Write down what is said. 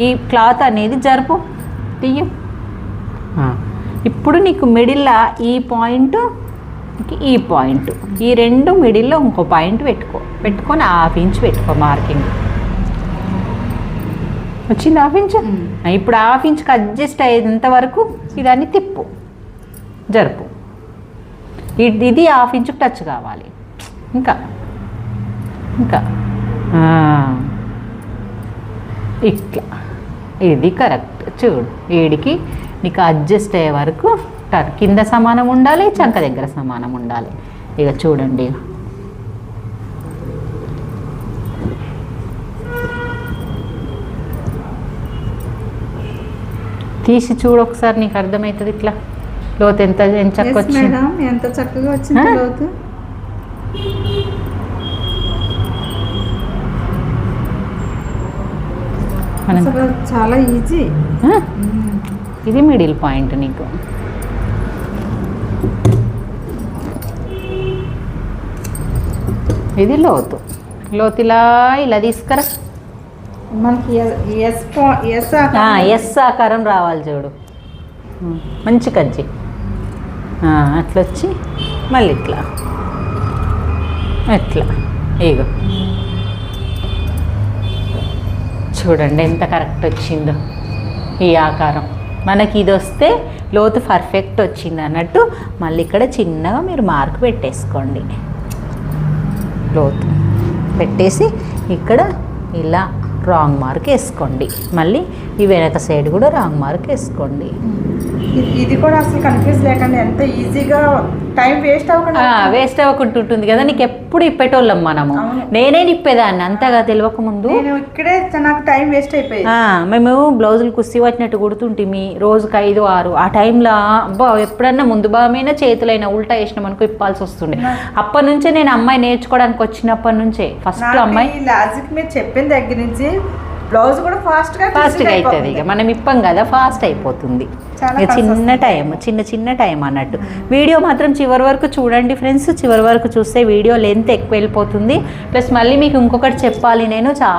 ఈ క్లాత్ అనేది జరుపు తీయ. ఇప్పుడు నీకు మిడిల్లో ఈ పాయింట్ ఈ పాయింట్ ఈ రెండు మిడిల్లో ఇంకో పాయింట్ పెట్టుకొని ½ ఇంచ్ పెట్టుకో మార్కింగ్. వచ్చింది ½ ఇంచ్. ఇప్పుడు ½ ఇంచ్కి అడ్జస్ట్ అయ్యేంత వరకు ఇదాన్ని తిప్పు, జరుపు. ఇది ½ ఇంచుకి టచ్ కావాలి. ఇంకా ఇంకా ఇట్లా ఇది కరెక్ట్. చూడు వీడికి నీకు అడ్జస్ట్ అయ్యే వరకు కింద సమానం ఉండాలి, చంక దగ్గర సమానం ఉండాలి. ఇక చూడండి తీసి చూడు ఒకసారి, నీకు అర్థమవుతుంది ఇట్లా లోతు ఎంత చక్కగా వచ్చింది. ఎంత చక్కగా వచ్చింది లోతు. చాలా ఈజీ. ఇది మిడిల్ పాయింట్ నీకు. ఇది లోతు. ఇలా తీసుకురా. మనకి ఎస్ ఆకారం రావాలి చూడు. మంచి కజ్జి అట్లా వచ్చి మళ్ళీ ఇట్లా ఇగో చూడండి ఎంత కరెక్ట్ వచ్చిందో ఈ ఆకారం. మనకి ఇది వస్తే లోతు పర్ఫెక్ట్ వచ్చింది అన్నట్టు. మళ్ళీ ఇక్కడ చిన్నగా మీరు మార్క్ పెట్టేసుకోండి. లోతు పెట్టేసి ఇక్కడ ఇలా రాంగ్ మార్క్ వేసుకోండి. మళ్ళీ ఈ వెనక సైడ్ కూడా రాంగ్ మార్క్ వేసుకోండి. ఇది కూడా అసలు కన్ఫ్యూజ్ లేకుండా ఎంత ఈజీగా టైం వేస్ట్ అవ్వకుండా ఉంటుంది కదా. నీకు ఎప్పుడు ఇప్పేటోళ్ళం మనము. నేనే నిప్పేదాన్ని అంతగా తెలియక ముందు. ఇక్కడే నాకు టైం వేస్ట్ అయిపోయి. మేము బ్లౌజులు కుస్తీ పట్టినట్టు కుడుతుంటిమి రోజుకి 5, 6. ఆ టైంలో అబ్బా ఎప్పుడన్నా ముందు భాగమైనా చేతులైనా ఉల్టా వేసినాం అనుకో ఇప్పాల్సి వస్తుండే. అప్పటి నుంచే నేను అమ్మాయి నేర్చుకోవడానికి వచ్చినప్పటి నుంచే ఫస్ట్ అమ్మాయి లాజిక్ మీరు చెప్పిన దగ్గర నుంచి బ్లౌజ్ కూడా ఫాస్ట్గా అవుతుంది. ఇక మనం ఇప్పం కదా ఫాస్ట్ అయిపోతుంది. చిన్న టైం అన్నట్టు. వీడియో మాత్రం చివరి వరకు చూడండి ఫ్రెండ్స్. చివరి వరకు చూస్తే వీడియో లెంత్ ఎక్కువ వెళ్ళిపోతుంది. ప్లస్ మళ్ళీ మీకు ఇంకొకటి చెప్పాలి, నేను చాలా